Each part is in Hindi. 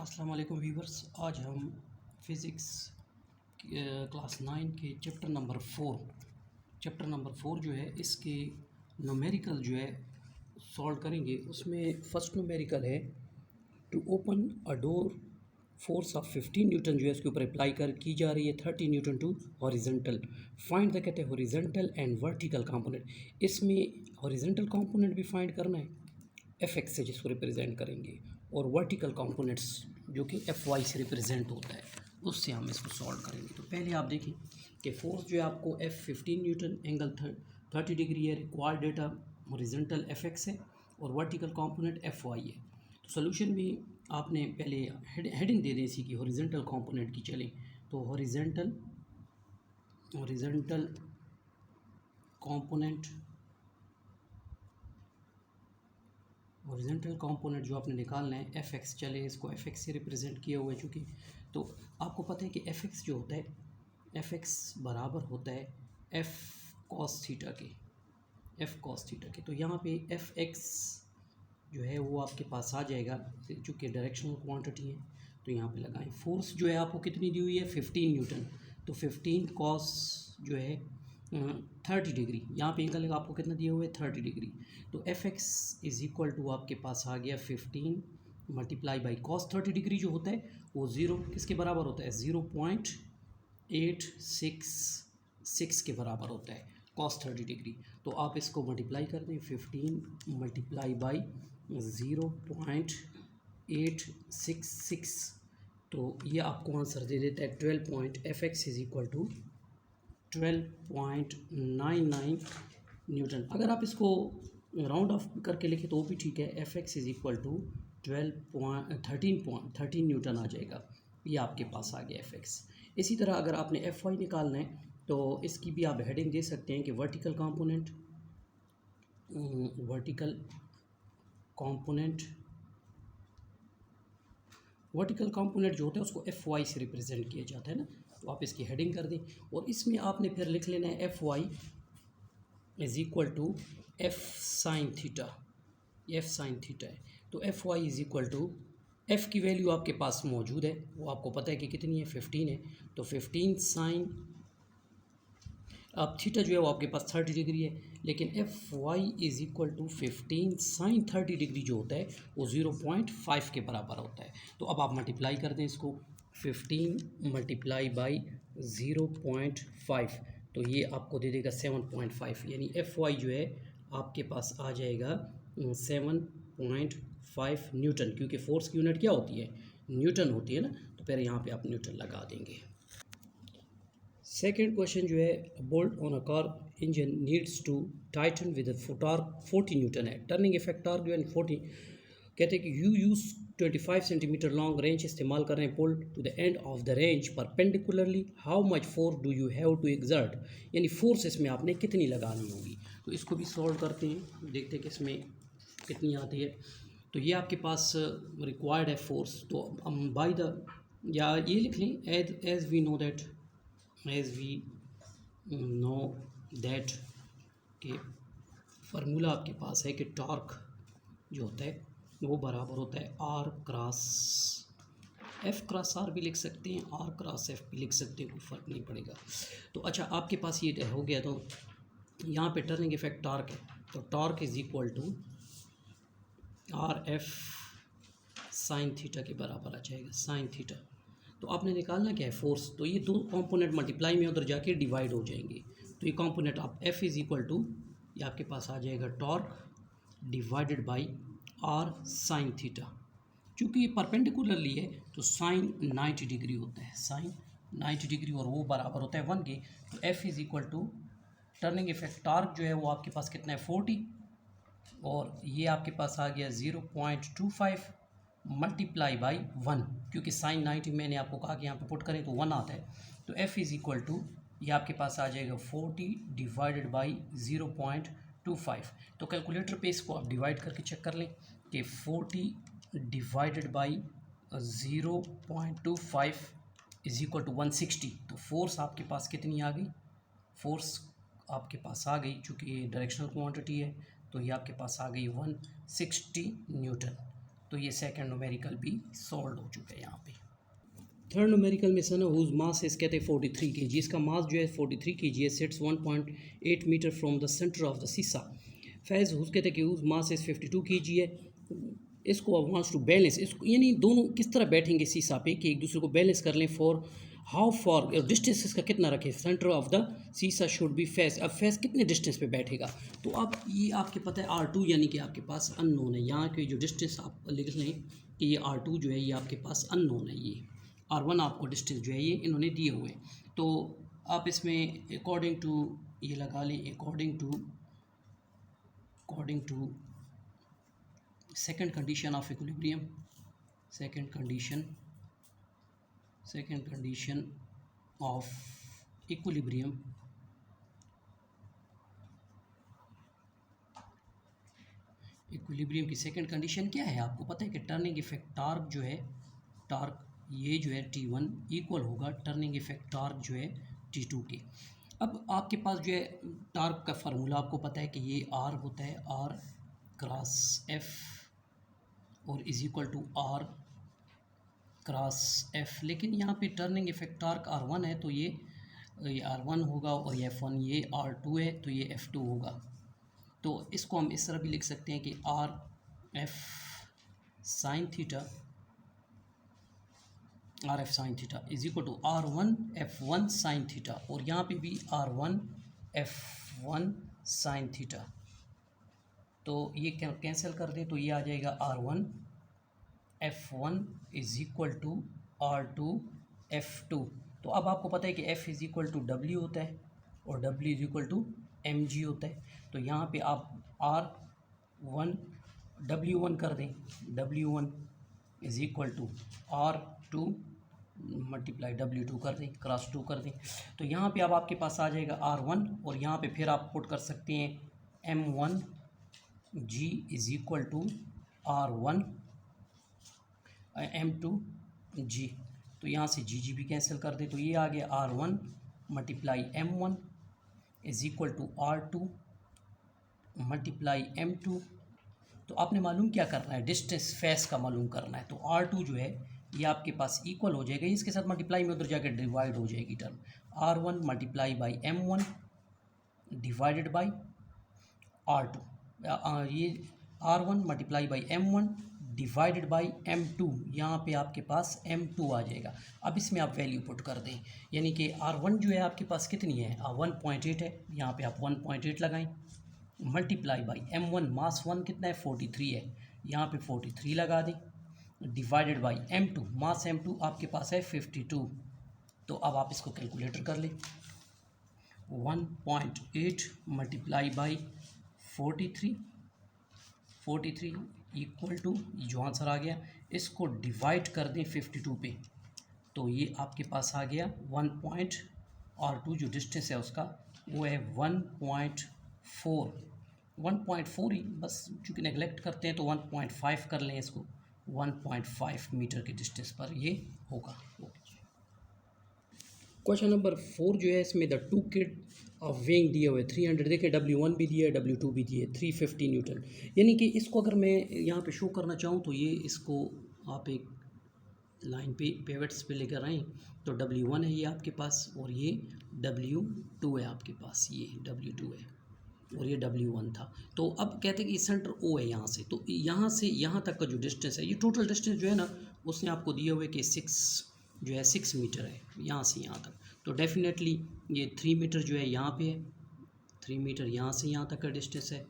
अस्सलाम वालेकुम व्यूवर्स। आज हम फ़िज़िक्स क्लास 9 के चैप्टर नंबर 4 जो है इसके न्यूमेरिकल जो है सॉल्व करेंगे। उसमें फ़र्स्ट न्यूमेरिकल है to open a door, force of 15 newton जो है इसके ऊपर अप्लाई कर की जा रही है 30 newton to horizontal. Find the कहते हैं हॉरिजेंटल एंड वर्टिकल कंपोनेंट। इसमें हॉरिजेंटल कंपोनेंट भी फाइंड करना है एफ एक्स से जिसको रिप्रेजेंट करेंगे, और वर्टिकल कंपोनेंट्स जो कि एफ वाई से रिप्रेजेंट होता है उससे हम इसको सॉल्व करेंगे। तो पहले आप देखें कि फोर्स जो है आपको एफ 15 न्यूटन एंगल 30 डिग्री है, required data horizontal F x है और वर्टिकल कंपोनेंट एफ वाई है। तो सोल्यूशन भी आपने पहले हेडिंग दे दें इसी की, हॉरिजेंटल कंपोनेंट की। चलें तो हॉरिजेंटल कंपोनेंट हॉरिजेंटल कंपोनेंट जो आपने निकालना है एफ एक्स। चले इसको एफ एक्स से रिप्रेजेंट किया हुआ है चूँकि, तो आपको पता है कि एफ एक्स जो होता है, एफ एक्स बराबर होता है एफ कॉस थीटा के। तो यहाँ पे एफ एक्स जो है वो आपके पास आ जाएगा, चूँकि डायरेक्शनल क्वांटिटी है तो यहाँ पे लगाएं। फोर्स जो है आपको कितनी दी हुई है 15 न्यूटन, तो 15 कॉस जो है 30 डिग्री, यहाँ पे एंगल आपको कितना दिया हुआ है 30 डिग्री। तो F X is equal to आपके पास आ गया 15 मल्टीप्लाई बाई कॉस 30 डिग्री जो होता है वो ज़ीरो किसके बराबर होता है 0.866 के बराबर होता है कॉस 30 डिग्री। तो आप इसको मल्टीप्लाई कर दें 15 मल्टीप्लाई बाई 0.866, तो ये आपको आंसर दे देता है 12 F X is equal to 12.99 newton. अगर आप इसको राउंड ऑफ करके लिखें तो वो भी ठीक है, F X is equal to 13 newton आ जाएगा। ये आपके पास आ गया एफ एक्स। इसी तरह अगर आपने एफ वाई निकालना है तो इसकी भी आप हेडिंग दे सकते हैं कि वर्टिकल कंपोनेंट जो होता है उसको एफ वाई से रिप्रेजेंट किया जाता है ना। तो आप इसकी हेडिंग कर दें और इसमें आपने फिर लिख लेना है F Y is equal to F sine theta है। तो F Y is equal to F की वैल्यू आपके पास मौजूद है, वो आपको पता है कि कितनी है 15 है। तो 15 साइन, अब थीटा जो है वो आपके पास 30 डिग्री है, लेकिन F Y is equal to 15 sine 30 degree जो होता है वो 0.5 के बराबर होता है। तो अब आप मल्टीप्लाई कर दें इसको 15 मल्टीप्लाई बाई 0.5, तो ये आपको दे देगा 7.5, यानी एफ वाई जो है आपके पास आ जाएगा 7.5 न्यूटन, क्योंकि फोर्स की यूनिट क्या होती है न्यूटन होती है ना। तो फिर यहाँ पे आप न्यूटन लगा देंगे। सेकेंड क्वेश्चन जो है, bolt on a car engine needs to tighten with torque 40 newton है, टर्निंग इफेक्ट टॉर्क जो है 40। कहते हैं कि you use 25 centimetre long wrench इस्तेमाल कर रहे हैं, pull to the end of the wrench perpendicularly, how much force do you have to exert, यानी फोर्स इसमें आपने कितनी लगानी होगी। तो इसको भी सॉल्व करते हैं, देखते हैं कि इसमें कितनी आती है। तो ये आपके पास रिक्वायर्ड है फोर्स, तो हम बाय द, या ये लिख लें एज वी नो दैट कि फार्मूला आपके पास है कि टॉर्क जो होता है वो बराबर होता है R cross F cross R भी लिख सकते हैं, आर क्रॉस एफ भी लिख सकते हैं, कोई फ़र्क नहीं पड़ेगा। तो अच्छा आपके पास ये हो गया, तो यहाँ पे टर्निंग इफेक्ट टॉर्क है, तो torque is equal to R F sine theta के बराबर आ जाएगा, साइन थीटा। तो आपने निकालना क्या है फोर्स, तो ये दो कंपोनेंट मल्टीप्लाई में उधर जाके डिवाइड हो जाएंगे। तो ये कंपोनेंट आप एफ इज़ इक्वल टू, ये आपके पास आ जाएगा torque divided by R sine theta. चूँकि ये परपेंडिकुलरली है तो साइन 90 डिग्री होता है, साइन 90 डिग्री, और वो बराबर होता है 1 के। तो F is equal to turning effect torque जो है वो आपके पास कितना है 40, और ये आपके पास आ गया 0.25 मल्टीप्लाई बाई 1, क्योंकि साइन 90 मैंने आपको कहा कि यहाँ पे पुट करें तो 1 आता है। तो एफ़ इज़ इक्वल टू ये आपके पास आ जाएगा 40 डिवाइडेड बाई 0.25। तो कैलकुलेटर पे इसको आप डिवाइड करके चेक कर लें कि 40 divided by 0.25 is equal to 160। तो फोर्स आपके पास कितनी आ गई, फोर्स आपके पास आ गई, चूँकि ये डायरेक्शनल क्वांटिटी है तो ये आपके पास आ गई 160 न्यूटन। तो तो ये सेकंड न्यूमेरिकल भी सॉल्व हो चुका है यहाँ पे। थर्ड न्यूमेरिकल में सन हुज मास इस कहते हैं 43 kg, इसका मास जो है 43 kg है, sits 1.8 metre from the centre of the seesaw. फैज़ हुज कहते हैं कि हुज मास इस 52 kg है, इसको अब वांट्स टू बैलेंस, इसको यानी दोनों किस तरह बैठेंगे सीसा पे कि एक दूसरे को बैलेंस कर लें। फॉर हाउ फॉर डिस्टेंस इसका कितना रखें, सेंटर ऑफ द सीसा शुड बी फैज़, अब फैज़ कितने डिस्टेंस पे बैठेगा। तो अब ये आपके पता है R2 यानी कि आपके पास अननोन है, यहाँ के जो डिस्टेंस आप लिख लें कि ये R2 जो है ये आपके पास अननोन है, ये R1 आपको डिस्टेंस जो है ये इन्होंने दिए हुए हैं। तो आप इसमें अकॉर्डिंग टू ये लगा लें, according to second condition of equilibrium, second condition of equilibrium, equilibrium की सेकंड कंडीशन क्या है, आपको पता है कि टर्निंग इफेक्ट टार्क जो है, टार्क ये जो है T1 इक्वल होगा टर्निंग इफेक्ट टार्क जो है T2 के। अब आपके पास जो है टार्क का फार्मूला आपको पता है कि ये R होता है R क्रॉस F और is equal to R cross F, लेकिन यहाँ पे टर्निंग इफेक्ट टार्क R1 है तो ये R1 होगा और ये F1, ये R2 है तो ये F2 होगा। तो इसको हम इस तरह भी लिख सकते हैं कि R F sine theta, R F sine theta is equal to R1 F1 sine theta, और यहाँ पे भी R1 F1 साइन थीटा। तो ये कैंसिल कर दें तो ये आ जाएगा R1 F1 is equal to R2 F2। तो अब आपको पता है कि F is equal to W होता है और W is equal to mg होता है। तो यहाँ पे आप R1 W1 कर दें, W1 is equal to R2 multiply W2 कर दें, क्रॉस 2 कर दें। तो यहाँ पे अब आपके पास आ जाएगा R1 और यहाँ पे फिर आप पुट कर सकते हैं M1G is equal to R1 M2G। तो यहाँ से जी भी कैंसिल कर दें तो ये आ गया R1 multiply M1 is equal to R2 multiply M2। तो आपने मालूम क्या करना है, डिस्टेंस फेस का मालूम करना है। तो R2 जो है ये आपके पास इक्वल हो जाएगा, इसके साथ मल्टीप्लाई में उधर जाकर डिवाइड हो जाएगी term, R1 multiply by M1 divided by R2, ये R1 multiply by M1 divided by M2, यहाँ पे आपके पास M2 आ जाएगा। अब इसमें आप वैल्यू पुट कर दें, यानी कि R1 जो है आपके पास कितनी है, 1.8 है, यहाँ पे आप 1.8 लगाएं, मल्टीप्लाई बाई M1 मास 1 कितना है 43 है, यहाँ पे 43 लगा दें, divided by M2 mass M2 आपके पास है 52। तो अब आप इसको कैलकुलेटर कर लें, 1.8 मल्टीप्लाई बाई 43 इक्वल टू जो आंसर आ गया, इसको डिवाइड कर दें 52 पे, तो ये आपके पास आ गया 1. R2 जो डिस्टेंस है उसका वो है 1.4 ही, बस चूँकि नेगलेक्ट करते हैं तो 1.5 कर लें इसको, 1.5 मीटर के डिस्टेंस पर ये होगा। क्वेश्चन नंबर 4 जो है इसमें the two kit of weighing दिए हुए 300, देखिए W1 भी दिया है W2 भी दिए 350 न्यूटन, यानी कि इसको अगर मैं यहाँ पे शो करना चाहूँ तो ये इसको आप एक लाइन पे पेवेट्स पे लेकर आएँ तो W1 है ये आपके पास और ये W2 है आपके पास, ये W2 है और ये W1 था। तो अब कहते हैं कि सेंटर O है यहाँ से, तो यहाँ से यहाँ तक का जो डिस्टेंस है, ये टोटल डिस्टेंस जो है ना उसने आपको दिए हुए कि 6 मीटर है यहाँ से यहाँ तक। तो डेफिनेटली ये 3 मीटर जो है यहाँ पे है, 3 मीटर यहाँ से यहाँ तक का डिस्टेंस है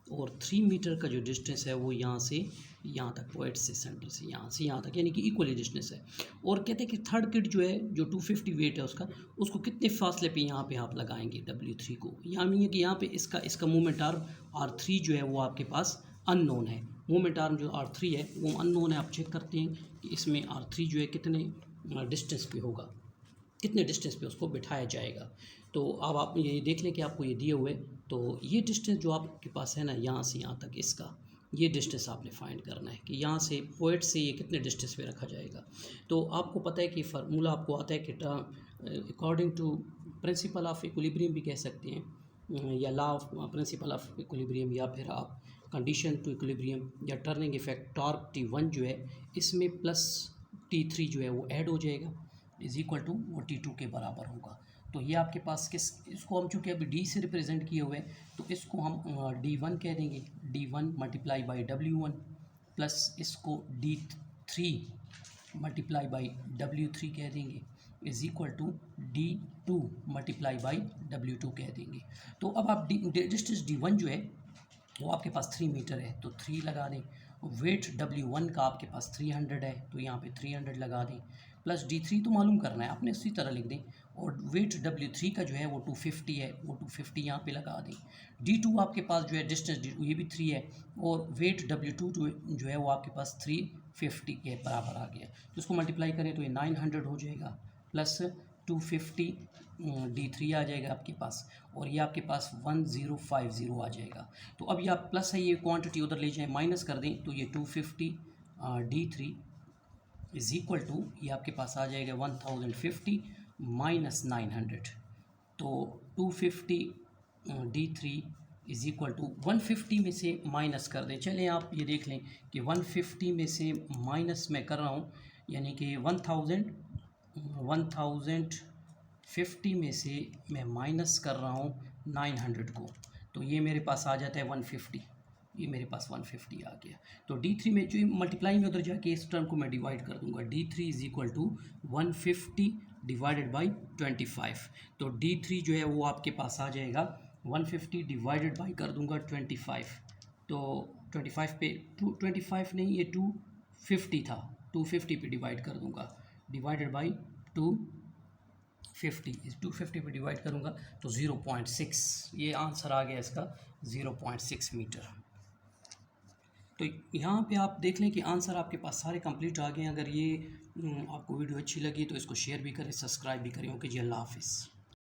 और 3 मीटर का जो डिस्टेंस है वो यहाँ से यहाँ तक, पॉइंट से सेंटर से यहाँ तक, यानी कि इक्वली डिस्टेंस है। और कहते हैं कि थर्ड किट जो है जो 250 वेट है उसका, उसको कितने फासले पे यहाँ पे आप लगाएंगे W3 को, यानी कि यहाँ पे इसका मोमेंट आर्म R3 जो है वो आपके पास अननोन है, मोमेंट आर्म जो R3 है वो अननोन है। आप चेक करते हैं कि इसमें R3 जो है कितने डिस्टेंस पे होगा, कितने डिस्टेंस पे उसको बिठाया जाएगा। तो अब आप ये देख लें कि आपको ये दिए हुए, तो ये डिस्टेंस जो आपके पास है ना यहाँ से यहाँ तक, इसका ये डिस्टेंस आपने फाइंड करना है कि यहाँ से पॉइंट से ये कितने डिस्टेंस पे रखा जाएगा। तो आपको पता है कि फार्मूला आपको आता है कि according to principle of equilibrium भी कह सकते हैं या law of principle of equilibrium, या फिर आप कंडीशन टू इक्विलिब्रियम या टर्निंग इफेक्ट टॉर्क T1 जो है इसमें प्लस T3 जो है वो ऐड हो जाएगा, इज इक्वल टू वो T2 के बराबर होगा। तो ये आपके पास किस, इसको हम चूँकि अभी डी से रिप्रेजेंट किए हुए हैं तो इसको हम D1 कह देंगे, D1 multiply by W1 plus इसको D3 मल्टीप्लाई बाई W3 कह देंगे, is equal to D2 multiply by W2 कह देंगे। तो अब आप डिस्टेंस D1 जो है वो आपके पास 3 मीटर है तो 3 लगा दें, वेट W1 का आपके पास 300 है तो यहाँ पे 300 लगा दें, प्लस D3 तो मालूम करना है आपने, इसी तरह लिख दें, और वेट W3 का जो है वो 250 है, वो 250 यहाँ पे लगा दें। D2 आपके पास जो है डिस्टेंस ये भी 3 है और वेट W2 जो है वो आपके पास 350 के बराबर आ गया, तो इसको मल्टीप्लाई करें तो ये 900 हो जाएगा, प्लस 250 D3 आ जाएगा आपके पास, और ये आपके पास 1050 आ जाएगा। तो अब ये आप प्लस है, ये क्वांटिटी उधर ले जाएं, माइनस कर दें तो ये 250 D3 इज़ इक्वल टू ये आपके पास आ जाएगा 1050 माइनस 900, तो 250 D3 इज़ इक्वल टू 150 में से माइनस कर दें। चलें आप ये देख लें कि 150 में से माइनस मैं कर रहा हूँ, यानी कि 1050 में से मैं माइनस कर रहा हूँ 900 को, तो ये मेरे पास आ जाता है 150, ये मेरे पास 150 आ गया। तो D3 में जो मल्टीप्लाई में उधर जाके इस टर्म को मैं डिवाइड कर दूंगा, D3 is equal to 150 divided by 25, तो D3 जो है वो आपके पास आ जाएगा 150 डिवाइडेड बाई कर दूंगा 25, तो 25 पे 25 नहीं, ये 250 था, 250 पे डिवाइड कर दूंगा, डिवाइडेड बाई 250, इस 250 पे डिवाइड करूँगा तो 0.6, ये आंसर आ गया इसका 0.6 मीटर। तो यहाँ पे आप देख लें कि आंसर आपके पास सारे कंप्लीट आ गए हैं। अगर ये आपको वीडियो अच्छी लगी तो इसको शेयर भी करें, सब्सक्राइब भी करें। ओके जी, अल्लाह हाफिज़।